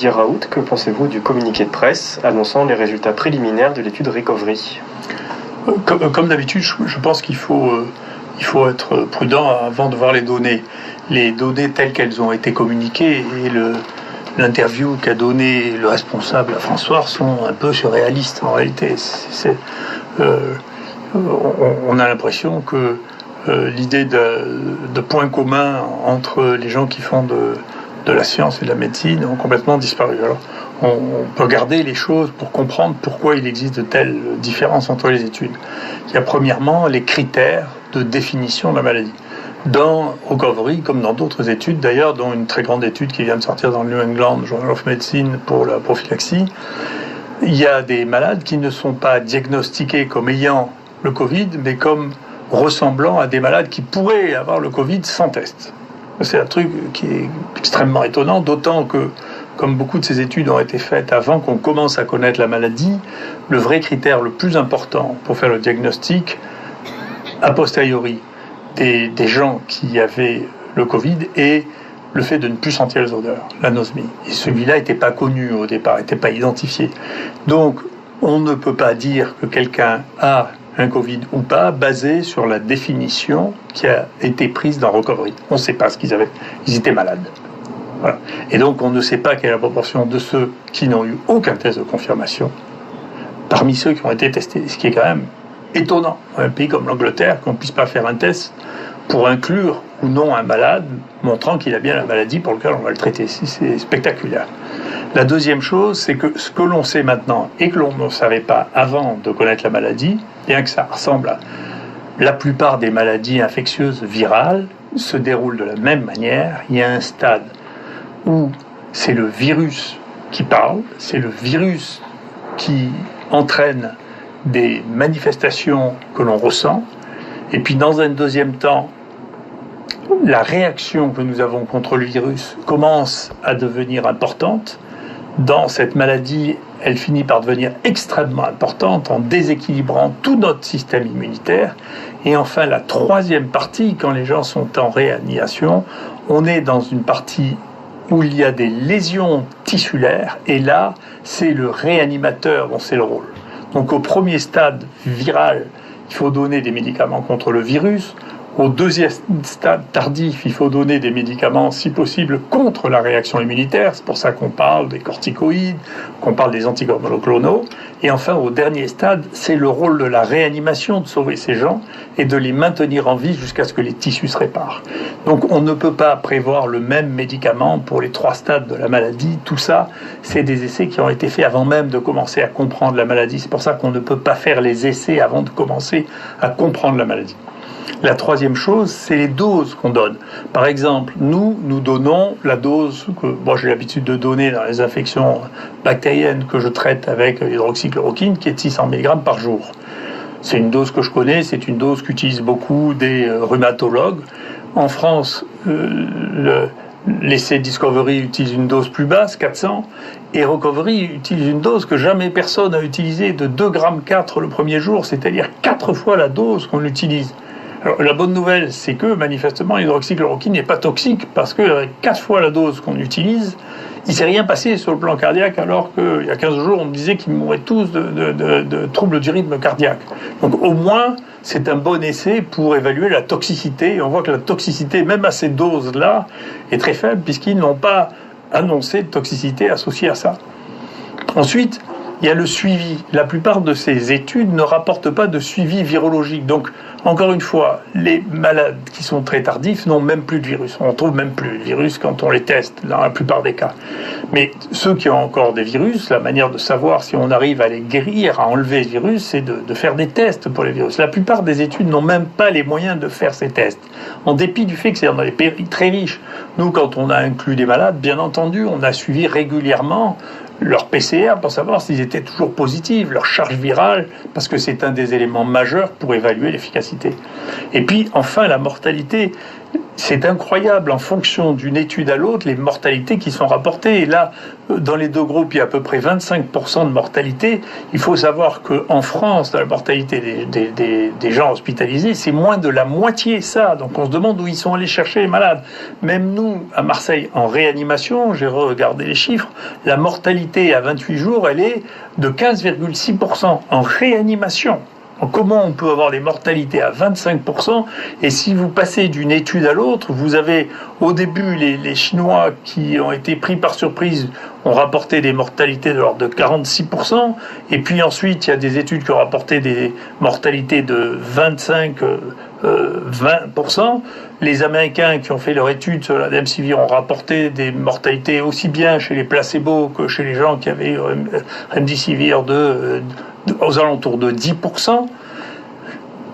Didier Raoult, que pensez-vous du communiqué de presse annonçant les résultats préliminaires de l'étude Recovery ? Comme d'habitude, je pense qu'il faut être prudent avant de voir les données. Les données telles qu'elles ont été communiquées et l'interview qu'a donné le responsable à François sont un peu surréalistes en réalité. On a l'impression que l'idée de points communs entre les gens qui font de la science et de la médecine ont complètement disparu. Alors, on peut regarder les choses pour comprendre pourquoi il existe de telles différences entre les études. Il y a premièrement les critères de définition de la maladie. Dans Recovery, comme dans d'autres études d'ailleurs, dont une très grande étude qui vient de sortir dans le New England Journal of Medicine pour la prophylaxie, il y a des malades qui ne sont pas diagnostiqués comme ayant le Covid, mais comme ressemblant à des malades qui pourraient avoir le Covid sans test. C'est un truc qui est extrêmement étonnant, d'autant que, comme beaucoup de ces études ont été faites avant qu'on commence à connaître la maladie, le vrai critère le plus important pour faire le diagnostic, a posteriori, des gens qui avaient le Covid est le fait de ne plus sentir les odeurs, l'anosmie. Et celui-là n'était pas connu au départ, n'était pas identifié. Donc, on ne peut pas dire que quelqu'un a un Covid ou pas, basé sur la définition qui a été prise dans Recovery. On ne sait pas ce qu'ils avaient. Ils étaient malades. Voilà. Et donc, on ne sait pas quelle est la proportion de ceux qui n'ont eu aucun test de confirmation parmi ceux qui ont été testés. Ce qui est quand même étonnant. Dans un pays comme l'Angleterre, qu'on ne puisse pas faire un test pour inclure ou non un malade, montrant qu'il a bien la maladie pour laquelle on va le traiter. C'est spectaculaire. La deuxième chose, c'est que ce que l'on sait maintenant et que l'on ne savait pas avant de connaître la maladie, bien que ça ressemble à la plupart des maladies infectieuses virales, se déroulent de la même manière. Il y a un stade où c'est le virus qui parle, c'est le virus qui entraîne des manifestations que l'on ressent, et puis dans un deuxième temps, la réaction que nous avons contre le virus commence à devenir importante. Dans cette maladie, elle finit par devenir extrêmement importante en déséquilibrant tout notre système immunitaire. Et enfin, la troisième partie, quand les gens sont en réanimation, on est dans une partie où il y a des lésions tissulaires, et là, c'est le réanimateur dont c'est le rôle. Donc au premier stade viral, il faut donner des médicaments contre le virus. Au deuxième stade tardif, il faut donner des médicaments, si possible, contre la réaction immunitaire. C'est pour ça qu'on parle des corticoïdes, qu'on parle des anticorps monoclonaux. Et enfin, au dernier stade, c'est le rôle de la réanimation de sauver ces gens et de les maintenir en vie jusqu'à ce que les tissus se réparent. Donc on ne peut pas prévoir le même médicament pour les 3 stades de la maladie. Tout ça, c'est des essais qui ont été faits avant même de commencer à comprendre la maladie. C'est pour ça qu'on ne peut pas faire les essais avant de commencer à comprendre la maladie. La troisième chose, c'est les doses qu'on donne. Par exemple, nous donnons la dose que moi j'ai l'habitude de donner dans les infections bactériennes que je traite avec l'hydroxychloroquine, qui est de 600 mg par jour. C'est une dose que je connais, c'est une dose qu'utilisent beaucoup des rhumatologues. En France, l'essai Discovery utilise une dose plus basse, 400, et Recovery utilise une dose que jamais personne n'a utilisée, de 2,4 g le premier jour, c'est-à-dire 4 fois la dose qu'on utilise. Alors, la bonne nouvelle, c'est que manifestement l'hydroxychloroquine n'est pas toxique, parce que 4 fois la dose qu'on utilise, il ne s'est rien passé sur le plan cardiaque, alors qu'il y a 15 jours, on me disait qu'ils mouraient tous de troubles du rythme cardiaque. Donc au moins, c'est un bon essai pour évaluer la toxicité. Et on voit que la toxicité, même à ces doses-là, est très faible, puisqu'ils n'ont pas annoncé de toxicité associée à ça. Ensuite, il y a le suivi. La plupart de ces études ne rapportent pas de suivi virologique. Donc, encore une fois, les malades qui sont très tardifs n'ont même plus de virus. On ne trouve même plus de virus quand on les teste, dans la plupart des cas. Mais ceux qui ont encore des virus, la manière de savoir si on arrive à les guérir, à enlever le virus, c'est de faire des tests pour les virus. La plupart des études n'ont même pas les moyens de faire ces tests, en dépit du fait que c'est dans les pays très riches. Nous, quand on a inclus des malades, bien entendu, on a suivi régulièrement leur PCR pour savoir s'ils étaient toujours positifs, leur charge virale, parce que c'est un des éléments majeurs pour évaluer l'efficacité. Et puis, enfin, la mortalité. c'est incroyable, en fonction d'une étude à l'autre, les mortalités qui sont rapportées. Et là, dans les deux groupes, il y a à peu près 25% de mortalité. Il faut savoir qu'en France, la mortalité des gens hospitalisés, c'est moins de la moitié, ça. Donc on se demande où ils sont allés chercher les malades. Même nous, à Marseille, en réanimation, j'ai regardé les chiffres, la mortalité à 28 jours, elle est de 15,6% en réanimation. Comment on peut avoir des mortalités à 25%? Et si vous passez d'une étude à l'autre, vous avez au début les Chinois qui ont été pris par surprise ont rapporté des mortalités de l'ordre de 46%, et puis ensuite il y a des études qui ont rapporté des mortalités de 20%. Les Américains qui ont fait leur étude sur la Remdesivir ont rapporté des mortalités aussi bien chez les placebos que chez les gens qui avaient Remdesivir aux alentours de 10%.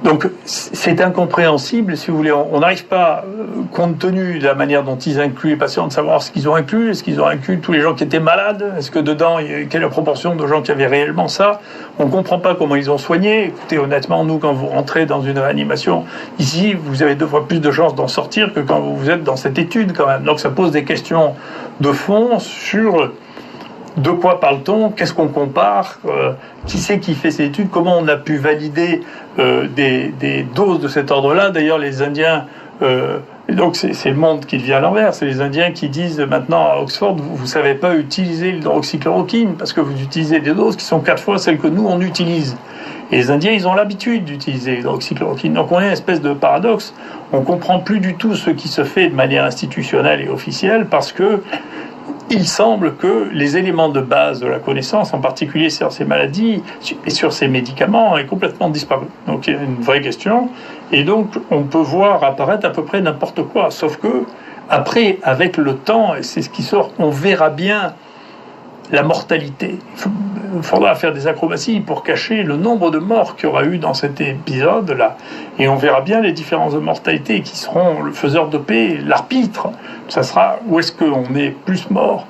Donc c'est incompréhensible, si vous voulez. On n'arrive pas, compte tenu de la manière dont ils incluent les patients, de savoir ce qu'ils ont inclus. Est-ce qu'ils ont inclus tous les gens qui étaient malades? Est-ce que dedans, quelle est la proportion de gens qui avaient réellement ça? On ne comprend pas comment ils ont soigné. Écoutez, honnêtement, nous, quand vous rentrez dans une réanimation, ici, vous avez 2 fois plus de chances d'en sortir que quand vous êtes dans cette étude, quand même. Donc ça pose des questions de fond sur... De quoi parle-t-on? Qu'est-ce qu'on compare? Qui c'est qui fait ces études? Comment on a pu valider des doses de cet ordre-là? D'ailleurs, les Indiens... donc c'est le monde qui devient à l'envers. C'est les Indiens qui disent maintenant à Oxford, vous ne savez pas utiliser l'hydroxychloroquine parce que vous utilisez des doses qui sont 4 fois celles que nous, on utilise. Et les Indiens, ils ont l'habitude d'utiliser l'hydroxychloroquine. Donc on est une espèce de paradoxe. On ne comprend plus du tout ce qui se fait de manière institutionnelle et officielle parce que il semble que les éléments de base de la connaissance, en particulier sur ces maladies et sur ces médicaments, aient complètement disparu. Donc il y a une vraie question. Et donc on peut voir apparaître à peu près n'importe quoi. Sauf que, après, avec le temps, et c'est ce qui sort, on verra bien la mortalité. Il faudra faire des acrobaties pour cacher le nombre de morts qu'il y aura eu dans cet épisode-là. Et on verra bien les différences de mortalité qui seront le faiseur de paix, l'arbitre. Ça sera où est-ce qu'on est plus mort.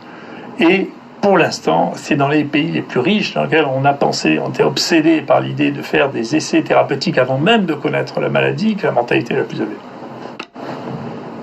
Et pour l'instant, c'est dans les pays les plus riches dans lesquels on a pensé, on était obsédé par l'idée de faire des essais thérapeutiques avant même de connaître la maladie, que la mortalité est la plus élevée.